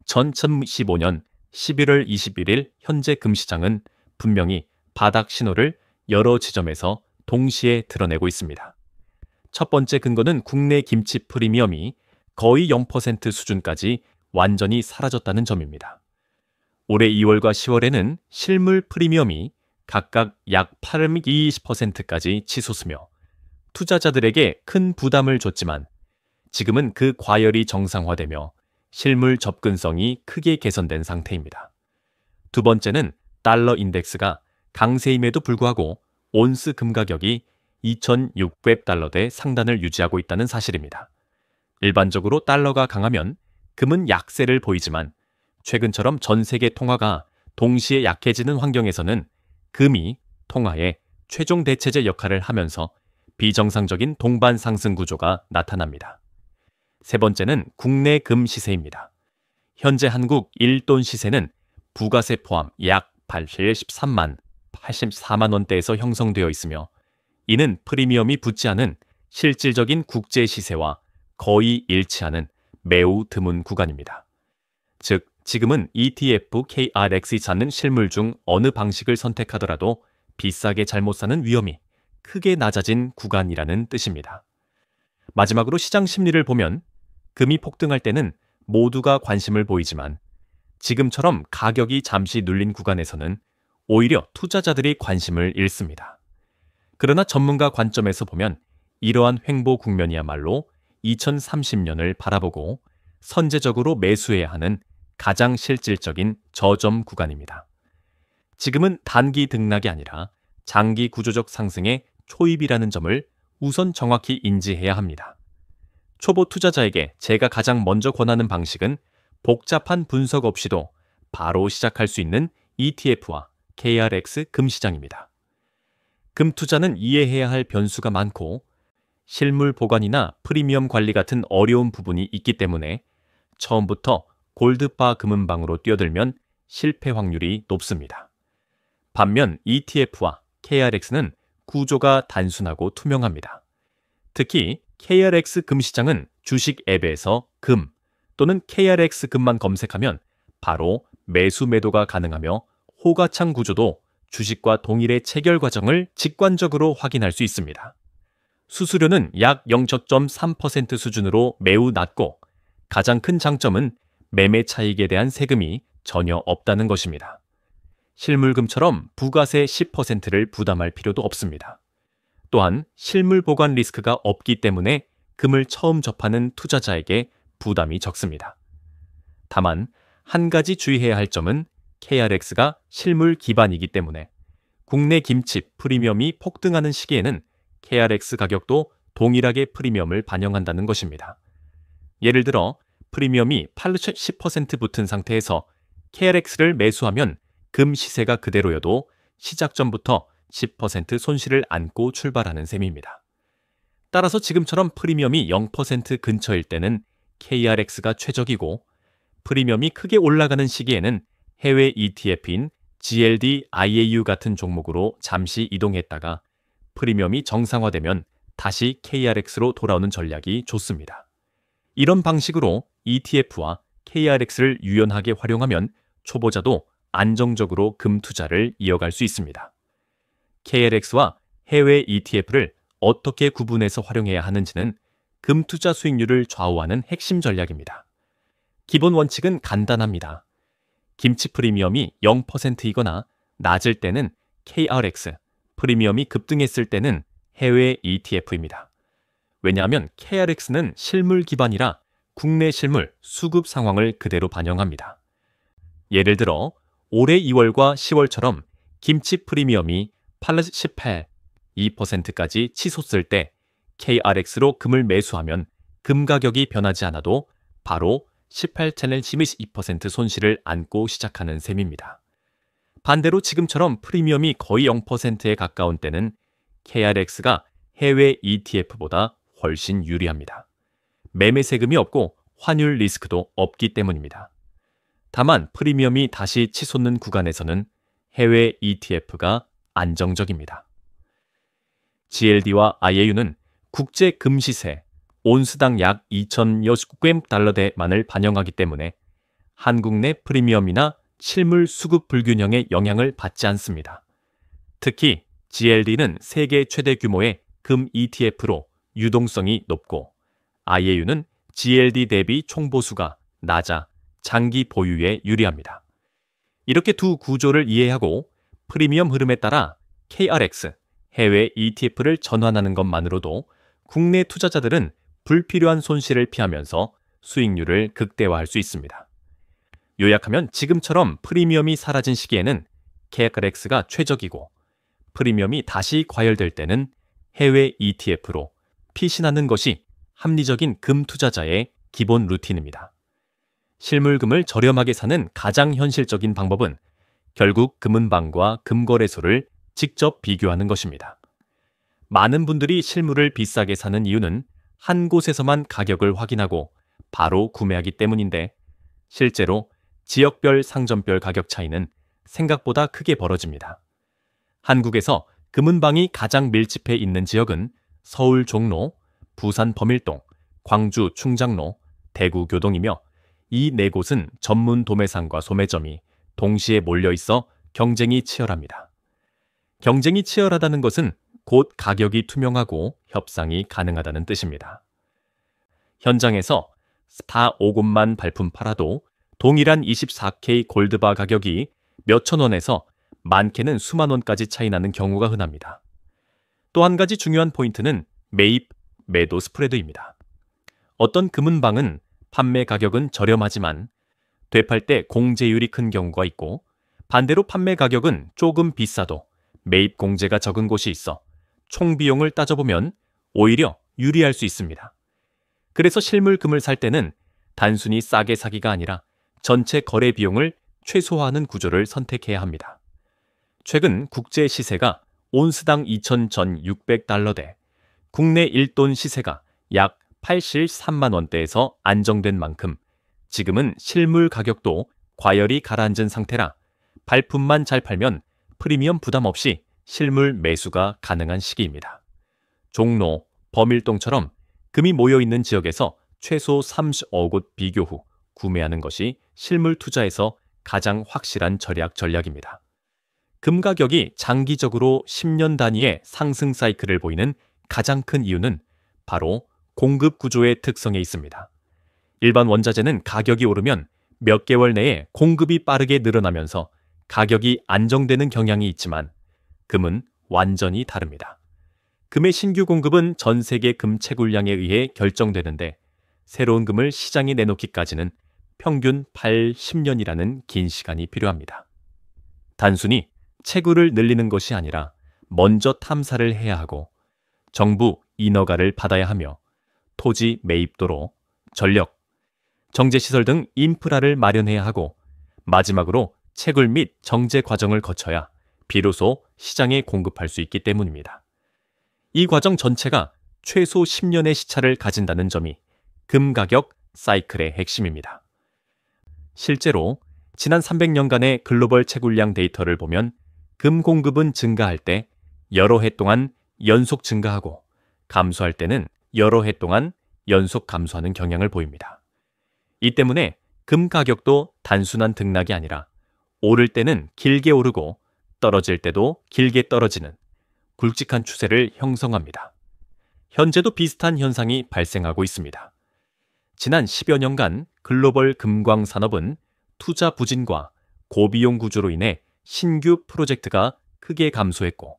2015년 11월 21일 현재 금시장은 분명히 바닥 신호를 여러 지점에서 동시에 드러내고 있습니다. 첫 번째 근거는 국내 김치 프리미엄이 거의 0% 수준까지 완전히 사라졌다는 점입니다. 올해 2월과 10월에는 실물 프리미엄이 각각 약 820%까지 치솟으며 투자자들에게 큰 부담을 줬지만 지금은 그 과열이 정상화되며 실물 접근성이 크게 개선된 상태입니다. 두 번째는 달러 인덱스가 강세임에도 불구하고 온스 금 가격이 2,600달러대 상단을 유지하고 있다는 사실입니다. 일반적으로 달러가 강하면 금은 약세를 보이지만 최근처럼 전 세계 통화가 동시에 약해지는 환경에서는 금이 통화의 최종 대체제 역할을 하면서 비정상적인 동반 상승 구조가 나타납니다. 세 번째는 국내 금 시세입니다. 현재 한국 1돈 시세는 부가세 포함 약 84만 원대에서 형성되어 있으며 이는 프리미엄이 붙지 않은 실질적인 국제 시세와 거의 일치하는 매우 드문 구간입니다. 즉, 지금은 ETF, KRX이 찾는 실물 중 어느 방식을 선택하더라도 비싸게 잘못 사는 위험이 크게 낮아진 구간이라는 뜻입니다. 마지막으로 시장 심리를 보면 금이 폭등할 때는 모두가 관심을 보이지만 지금처럼 가격이 잠시 눌린 구간에서는 오히려 투자자들이 관심을 잃습니다. 그러나 전문가 관점에서 보면 이러한 횡보 국면이야말로 2030년을 바라보고 선제적으로 매수해야 하는 가장 실질적인 저점 구간입니다. 지금은 단기 등락이 아니라 장기 구조적 상승의 초입이라는 점을 우선 정확히 인지해야 합니다. 초보 투자자에게 제가 가장 먼저 권하는 방식은 복잡한 분석 없이도 바로 시작할 수 있는 ETF와 KRX 금시장입니다. 금 투자는 이해해야 할 변수가 많고 실물 보관이나 프리미엄 관리 같은 어려운 부분이 있기 때문에 처음부터 골드바 금은방으로 뛰어들면 실패 확률이 높습니다. 반면 ETF와 KRX는 구조가 단순하고 투명합니다. 특히 KRX 금시장은 주식 앱에서 금 또는 KRX 금만 검색하면 바로 매수 매도가 가능하며 호가창 구조도 주식과 동일의 체결 과정을 직관적으로 확인할 수 있습니다. 수수료는 약 0.3% 수준으로 매우 낮고 가장 큰 장점은 매매 차익에 대한 세금이 전혀 없다는 것입니다. 실물금처럼 부가세 10%를 부담할 필요도 없습니다. 또한 실물 보관 리스크가 없기 때문에 금을 처음 접하는 투자자에게 부담이 적습니다. 다만 한 가지 주의해야 할 점은 KRX가 실물 기반이기 때문에 국내 김치 프리미엄이 폭등하는 시기에는 KRX 가격도 동일하게 프리미엄을 반영한다는 것입니다. 예를 들어 프리미엄이 80% 붙은 상태에서 KRX를 매수하면 금 시세가 그대로여도 시작 전부터 10% 손실을 안고 출발하는 셈입니다. 따라서 지금처럼 프리미엄이 0% 근처일 때는 KRX가 최적이고 프리미엄이 크게 올라가는 시기에는 해외 ETF인 GLD IAU 같은 종목으로 잠시 이동했다가 프리미엄이 정상화되면 다시 KRX로 돌아오는 전략이 좋습니다. 이런 방식으로 ETF와 KRX를 유연하게 활용하면 초보자도 안정적으로 금 투자를 이어갈 수 있습니다. KRX와 해외 ETF를 어떻게 구분해서 활용해야 하는지는 금 투자 수익률을 좌우하는 핵심 전략입니다. 기본 원칙은 간단합니다. 김치 프리미엄이 0%이거나 낮을 때는 KRX, 프리미엄이 급등했을 때는 해외 ETF입니다. 왜냐하면 KRX는 실물 기반이라 국내 실물 수급 상황을 그대로 반영합니다. 예를 들어 올해 2월과 10월처럼 김치 프리미엄이 2%까지 치솟을 때 KRX로 금을 매수하면 금 가격이 변하지 않아도 바로 18채널 12% 손실을 안고 시작하는 셈입니다. 반대로 지금처럼 프리미엄이 거의 0%에 가까운 때는 KRX가 해외 ETF보다 훨씬 유리합니다. 매매 세금이 없고 환율 리스크도 없기 때문입니다. 다만 프리미엄이 다시 치솟는 구간에서는 해외 ETF가 안정적입니다. GLD와 IAU는 국제 금시세 온스당 약 2,069달러대만을 반영하기 때문에 한국 내 프리미엄이나 실물 수급 불균형의 영향을 받지 않습니다. 특히 GLD는 세계 최대 규모의 금 ETF로 유동성이 높고 IAU는 GLD 대비 총보수가 낮아 장기 보유에 유리합니다. 이렇게 두 구조를 이해하고 프리미엄 흐름에 따라 KRX, 해외 ETF를 전환하는 것만으로도 국내 투자자들은 불필요한 손실을 피하면서 수익률을 극대화할 수 있습니다. 요약하면 지금처럼 프리미엄이 사라진 시기에는 KRX가 최적이고 프리미엄이 다시 과열될 때는 해외 ETF로 피신하는 것이 합리적인 금 투자자의 기본 루틴입니다. 실물금을 저렴하게 사는 가장 현실적인 방법은 결국 금은방과 금거래소를 직접 비교하는 것입니다. 많은 분들이 실물을 비싸게 사는 이유는 한 곳에서만 가격을 확인하고 바로 구매하기 때문인데 실제로 지역별 상점별 가격 차이는 생각보다 크게 벌어집니다. 한국에서 금은방이 가장 밀집해 있는 지역은 서울 종로, 부산 범일동, 광주 충장로, 대구 교동이며 이 네 곳은 전문 도매상과 소매점이 동시에 몰려 있어 경쟁이 치열합니다. 경쟁이 치열하다는 것은 곧 가격이 투명하고 협상이 가능하다는 뜻입니다. 현장에서 다 5곳만 발품 팔아도 동일한 24K 골드바 가격이 몇천 원에서 많게는 수만 원까지 차이 나는 경우가 흔합니다. 또 한 가지 중요한 포인트는 매입, 매도 스프레드입니다. 어떤 금은방은 판매 가격은 저렴하지만 되팔 때 공제율이 큰 경우가 있고 반대로 판매 가격은 조금 비싸도 매입 공제가 적은 곳이 있어 총 비용을 따져보면 오히려 유리할 수 있습니다. 그래서 실물금을 살 때는 단순히 싸게 사기가 아니라 전체 거래 비용을 최소화하는 구조를 선택해야 합니다. 최근 국제 시세가 온스당 2,600달러대, 국내 일돈 시세가 약 83만 원대에서 안정된 만큼 지금은 실물 가격도 과열이 가라앉은 상태라 발품만 잘 팔면 프리미엄 부담 없이 실물 매수가 가능한 시기입니다. 종로, 범일동처럼 금이 모여있는 지역에서 최소 35곳 비교 후 구매하는 것이 실물 투자에서 가장 확실한 절약 전략입니다. 금 가격이 장기적으로 10년 단위의 상승 사이클을 보이는 가장 큰 이유는 바로 공급 구조의 특성에 있습니다. 일반 원자재는 가격이 오르면 몇 개월 내에 공급이 빠르게 늘어나면서 가격이 안정되는 경향이 있지만 금은 완전히 다릅니다. 금의 신규 공급은 전 세계 금 채굴량에 의해 결정되는데 새로운 금을 시장에 내놓기까지는 평균 8, 10년이라는 긴 시간이 필요합니다. 단순히 채굴을 늘리는 것이 아니라 먼저 탐사를 해야 하고 정부 인허가를 받아야 하며 토지 매입도로, 전력, 정제시설 등 인프라를 마련해야 하고 마지막으로 채굴 및 정제 과정을 거쳐야 비로소 시장에 공급할 수 있기 때문입니다. 이 과정 전체가 최소 10년의 시차를 가진다는 점이 금 가격 사이클의 핵심입니다. 실제로 지난 300년간의 글로벌 채굴량 데이터를 보면 금 공급은 증가할 때 여러 해 동안 연속 증가하고 감소할 때는 여러 해 동안 연속 감소하는 경향을 보입니다. 이 때문에 금 가격도 단순한 등락이 아니라 오를 때는 길게 오르고 떨어질 때도 길게 떨어지는 굵직한 추세를 형성합니다. 현재도 비슷한 현상이 발생하고 있습니다. 지난 10여 년간 글로벌 금광 산업은 투자 부진과 고비용 구조로 인해 신규 프로젝트가 크게 감소했고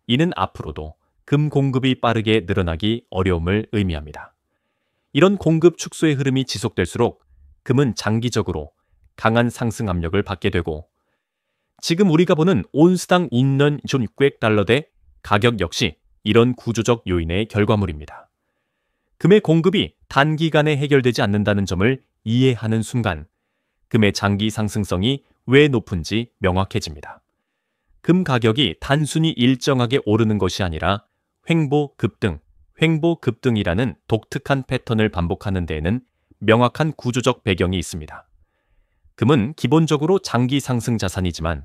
이는 앞으로도 금 공급이 빠르게 늘어나기 어려움을 의미합니다. 이런 공급 축소의 흐름이 지속될수록 금은 장기적으로 강한 상승 압력을 받게 되고 지금 우리가 보는 온스당 2,600달러대 가격 역시 이런 구조적 요인의 결과물입니다. 금의 공급이 단기간에 해결되지 않는다는 점을 이해하는 순간 금의 장기 상승성이 왜 높은지 명확해집니다. 금 가격이 단순히 일정하게 오르는 것이 아니라 횡보급등, 횡보급등이라는 독특한 패턴을 반복하는 데에는 명확한 구조적 배경이 있습니다. 금은 기본적으로 장기 상승 자산이지만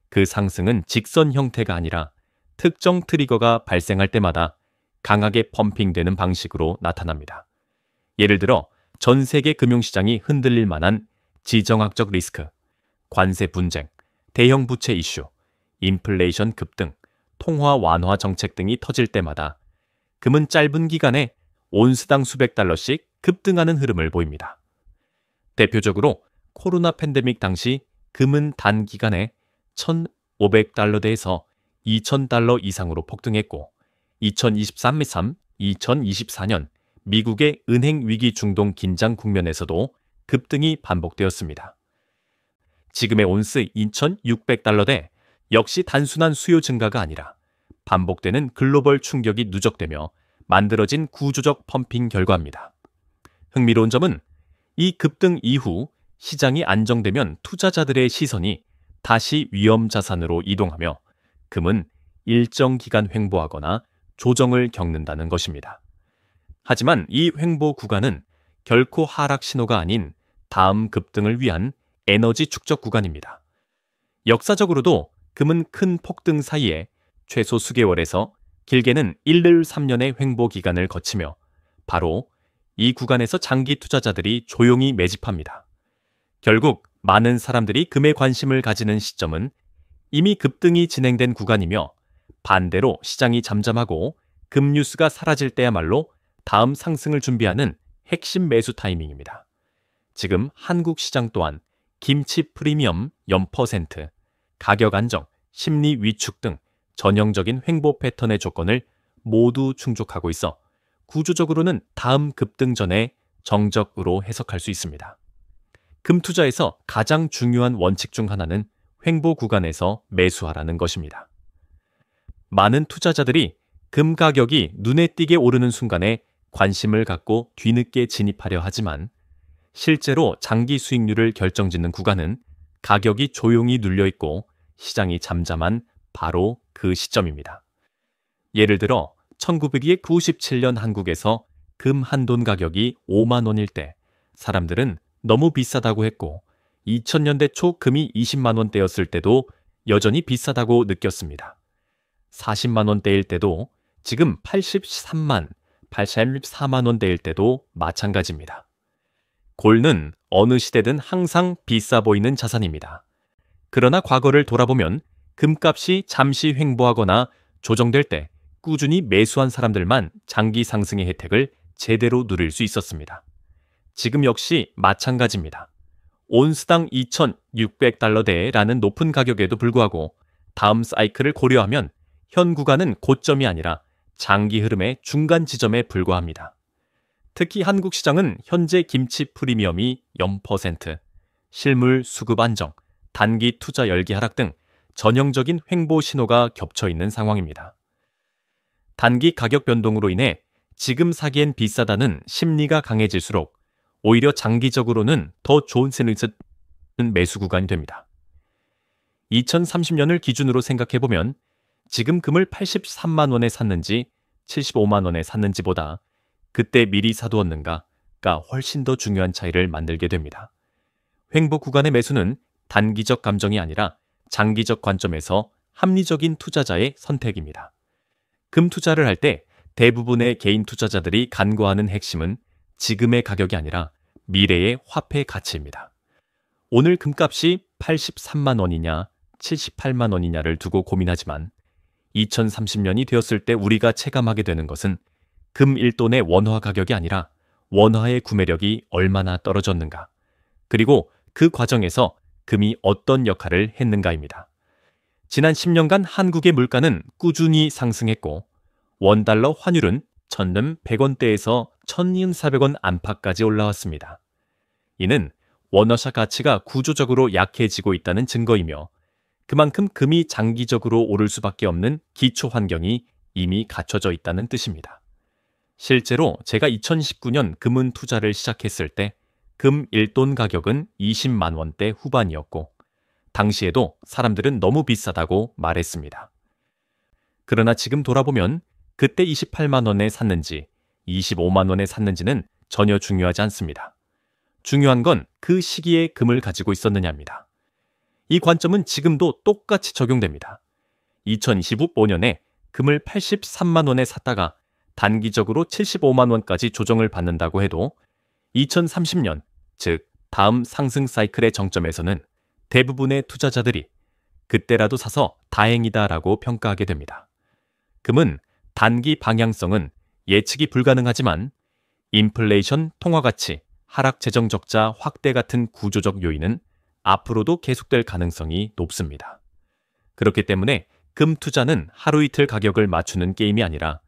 그 상승은 직선 형태가 아니라 특정 트리거가 발생할 때마다 강하게 펌핑되는 방식으로 나타납니다. 예를 들어 전 세계 금융시장이 흔들릴 만한 지정학적 리스크, 관세 분쟁, 대형 부채 이슈, 인플레이션 급등, 통화 완화 정책 등이 터질 때마다 금은 짧은 기간에 온스당 수백 달러씩 급등하는 흐름을 보입니다. 대표적으로 코로나 팬데믹 당시 금은 단기간에 1,500달러대에서 2,000달러 이상으로 폭등했고 2023-2024년 미국의 은행 위기 중동 긴장 국면에서도 급등이 반복되었습니다. 지금의 온스 2,600달러대 역시 단순한 수요 증가가 아니라 반복되는 글로벌 충격이 누적되며 만들어진 구조적 펌핑 결과입니다. 흥미로운 점은 이 급등 이후 시장이 안정되면 투자자들의 시선이 다시 위험 자산으로 이동하며 금은 일정 기간 횡보하거나 조정을 겪는다는 것입니다. 하지만 이 횡보 구간은 결코 하락 신호가 아닌 다음 급등을 위한 에너지 축적 구간입니다. 역사적으로도 금은 큰 폭등 사이에 최소 수개월에서 길게는 1-3년의 횡보 기간을 거치며 바로 이 구간에서 장기 투자자들이 조용히 매집합니다. 결국 많은 사람들이 금에 관심을 가지는 시점은 이미 급등이 진행된 구간이며 반대로 시장이 잠잠하고 금 뉴스가 사라질 때야말로 다음 상승을 준비하는 핵심 매수 타이밍입니다. 지금 한국 시장 또한 김치 프리미엄 연퍼센트, 가격 안정, 심리 위축 등 전형적인 횡보 패턴의 조건을 모두 충족하고 있어 구조적으로는 다음 급등 전에 정적으로 해석할 수 있습니다. 금 투자에서 가장 중요한 원칙 중 하나는 횡보 구간에서 매수하라는 것입니다. 많은 투자자들이 금 가격이 눈에 띄게 오르는 순간에 관심을 갖고 뒤늦게 진입하려 하지만 실제로 장기 수익률을 결정짓는 구간은 가격이 조용히 눌려 있고 시장이 잠잠한 바로 그 시점입니다. 예를 들어 1997년 한국에서 금 한 돈 가격이 5만 원일 때 사람들은 너무 비싸다고 했고 2000년대 초 금이 20만 원대였을 때도 여전히 비싸다고 느꼈습니다. 40만 원대일 때도 지금 84만 원대일 때도 마찬가지입니다. 골은 어느 시대든 항상 비싸 보이는 자산입니다. 그러나 과거를 돌아보면 금값이 잠시 횡보하거나 조정될 때 꾸준히 매수한 사람들만 장기 상승의 혜택을 제대로 누릴 수 있었습니다. 지금 역시 마찬가지입니다. 온스당 2,600달러대라는 높은 가격에도 불구하고 다음 사이클을 고려하면 현 구간은 고점이 아니라 장기 흐름의 중간 지점에 불과합니다. 특히 한국 시장은 현재 김치 프리미엄이 0%, 실물 수급 안정, 단기 투자 열기 하락 등 전형적인 횡보 신호가 겹쳐 있는 상황입니다. 단기 가격 변동으로 인해 지금 사기엔 비싸다는 심리가 강해질수록 오히려 장기적으로는 더 좋은 시는 매수 구간이 됩니다. 2030년을 기준으로 생각해보면 지금 금을 83만 원에 샀는지 75만 원에 샀는지보다 그때 미리 사두었는가가 훨씬 더 중요한 차이를 만들게 됩니다. 횡보 구간의 매수는 단기적 감정이 아니라 장기적 관점에서 합리적인 투자자의 선택입니다. 금 투자를 할 때 대부분의 개인 투자자들이 간과하는 핵심은 지금의 가격이 아니라 미래의 화폐 가치입니다. 오늘 금값이 83만 원이냐 78만 원이냐를 두고 고민하지만 2030년이 되었을 때 우리가 체감하게 되는 것은 금 1돈의 원화 가격이 아니라 원화의 구매력이 얼마나 떨어졌는가, 그리고 그 과정에서 금이 어떤 역할을 했는가입니다. 지난 10년간 한국의 물가는 꾸준히 상승했고 원달러 환율은 1,100원대에서 1,400원 안팎까지 올라왔습니다. 이는 원화사 가치가 구조적으로 약해지고 있다는 증거이며 그만큼 금이 장기적으로 오를 수밖에 없는 기초 환경이 이미 갖춰져 있다는 뜻입니다. 실제로 제가 2019년 금은 투자를 시작했을 때 금 1돈 가격은 20만 원대 후반이었고 당시에도 사람들은 너무 비싸다고 말했습니다. 그러나 지금 돌아보면 그때 28만 원에 샀는지 25만 원에 샀는지는 전혀 중요하지 않습니다. 중요한 건 그 시기에 금을 가지고 있었느냐입니다. 이 관점은 지금도 똑같이 적용됩니다. 2025년에 금을 83만 원에 샀다가 단기적으로 75만 원까지 조정을 받는다고 해도 2030년, 즉 다음 상승 사이클의 정점에서는 대부분의 투자자들이 그때라도 사서 다행이다라고 평가하게 됩니다. 금은 단기 방향성은 예측이 불가능하지만 인플레이션 통화가치, 하락 재정 적자 확대 같은 구조적 요인은 앞으로도 계속될 가능성이 높습니다. 그렇기 때문에 금 투자는 하루 이틀 가격을 맞추는 게임이 아니라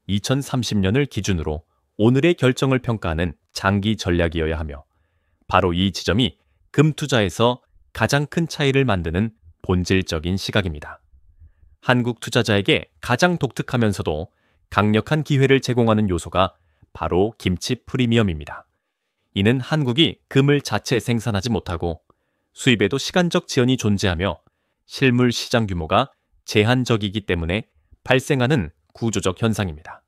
2030년을 기준으로 오늘의 결정을 평가하는 장기 전략이어야 하며 바로 이 지점이 금 투자에서 가장 큰 차이를 만드는 본질적인 시각입니다. 한국 투자자에게 가장 독특하면서도 강력한 기회를 제공하는 요소가 바로 김치 프리미엄입니다. 이는 한국이 금을 자체 생산하지 못하고 수입에도 시간적 지연이 존재하며 실물 시장 규모가 제한적이기 때문에 발생하는 구조적 현상입니다.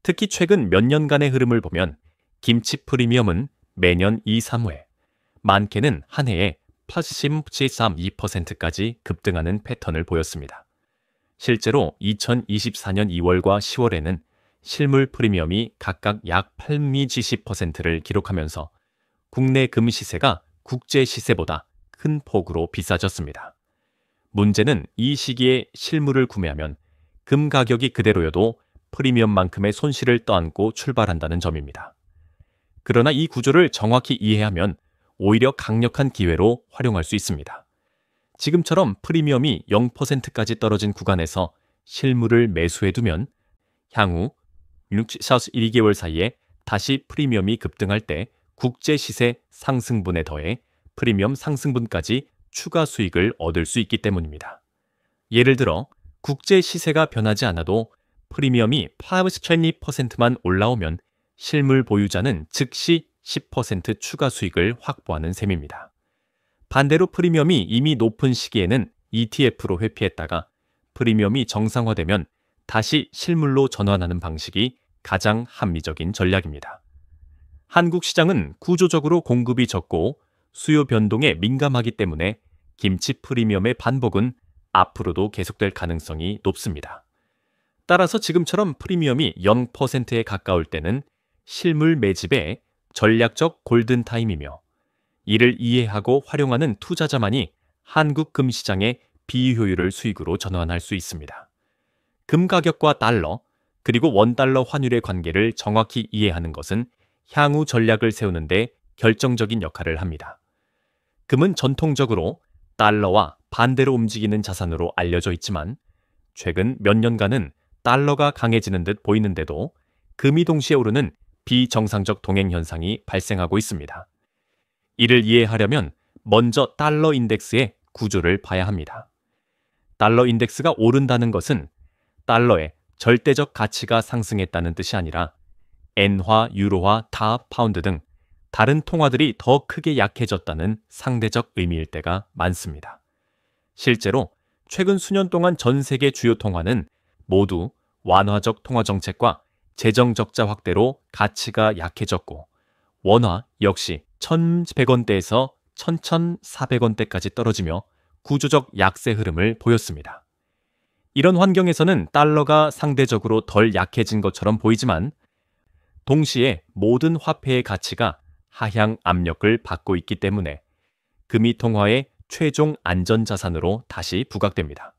특히 최근 몇 년간의 흐름을 보면 김치 프리미엄은 매년 2, 3회, 많게는 한 해에 플러스 10.32%까지 급등하는 패턴을 보였습니다. 실제로 2024년 2월과 10월에는 실물 프리미엄이 각각 약 8~10%를 기록하면서 국내 금 시세가 국제 시세보다 큰 폭으로 비싸졌습니다. 문제는 이 시기에 실물을 구매하면 금 가격이 그대로여도 프리미엄만큼의 손실을 떠안고 출발한다는 점입니다. 그러나 이 구조를 정확히 이해하면 오히려 강력한 기회로 활용할 수 있습니다. 지금처럼 프리미엄이 0%까지 떨어진 구간에서 실물을 매수해두면 향후 1~2개월 사이에 다시 프리미엄이 급등할 때 국제 시세 상승분에 더해 프리미엄 상승분까지 추가 수익을 얻을 수 있기 때문입니다. 예를 들어 국제 시세가 변하지 않아도 프리미엄이 플러스 12%만 올라오면 실물 보유자는 즉시 10% 추가 수익을 확보하는 셈입니다. 반대로 프리미엄이 이미 높은 시기에는 ETF로 회피했다가 프리미엄이 정상화되면 다시 실물로 전환하는 방식이 가장 합리적인 전략입니다. 한국 시장은 구조적으로 공급이 적고 수요 변동에 민감하기 때문에 김치 프리미엄의 반복은 앞으로도 계속될 가능성이 높습니다. 따라서 지금처럼 프리미엄이 0%에 가까울 때는 실물 매집의 전략적 골든타임이며 이를 이해하고 활용하는 투자자만이 한국 금 시장의 비효율을 수익으로 전환할 수 있습니다. 금 가격과 달러, 그리고 원달러 환율의 관계를 정확히 이해하는 것은 향후 전략을 세우는 데 결정적인 역할을 합니다. 금은 전통적으로 달러와 반대로 움직이는 자산으로 알려져 있지만 최근 몇 년간은 달러가 강해지는 듯 보이는데도 금이 동시에 오르는 비정상적 동행 현상이 발생하고 있습니다. 이를 이해하려면 먼저 달러 인덱스의 구조를 봐야 합니다. 달러 인덱스가 오른다는 것은 달러의 절대적 가치가 상승했다는 뜻이 아니라 엔화, 유로화, 다 파운드 등 다른 통화들이 더 크게 약해졌다는 상대적 의미일 때가 많습니다. 실제로 최근 수년 동안 전 세계 주요 통화는 모두 완화적 통화 정책과 재정 적자 확대로 가치가 약해졌고 원화 역시 1,100원대에서 1,400원대까지 떨어지며 구조적 약세 흐름을 보였습니다. 이런 환경에서는 달러가 상대적으로 덜 약해진 것처럼 보이지만 동시에 모든 화폐의 가치가 하향 압력을 받고 있기 때문에 금이 통화의 최종 안전자산으로 다시 부각됩니다.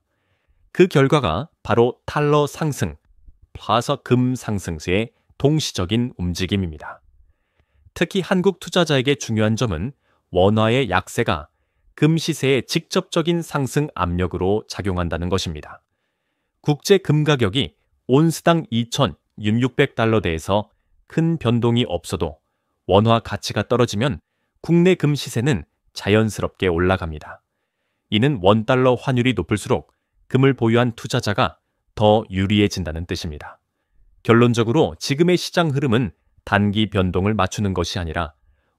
그 결과가 바로 달러 상승 플러스 금 상승세의 동시적인 움직임입니다. 특히 한국 투자자에게 중요한 점은 원화의 약세가 금 시세의 직접적인 상승 압력으로 작용한다는 것입니다. 국제 금 가격이 온스당 2,600달러대에서 큰 변동이 없어도 원화 가치가 떨어지면 국내 금 시세는 자연스럽게 올라갑니다. 이는 원달러 환율이 높을수록 금을 보유한 투자자가 더 유리해진다는 뜻입니다. 결론적으로 지금의 시장 흐름은 단기 변동을 맞추는 것이 아니라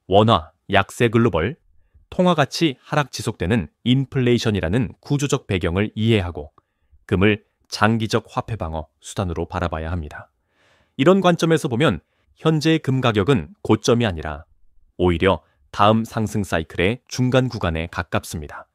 원화, 약세 글로벌, 통화 가치 하락 지속되는 인플레이션이라는 구조적 배경을 이해하고 금을 장기적 화폐 방어 수단으로 바라봐야 합니다. 이런 관점에서 보면 현재의 금 가격은 고점이 아니라 오히려 다음 상승 사이클의 중간 구간에 가깝습니다.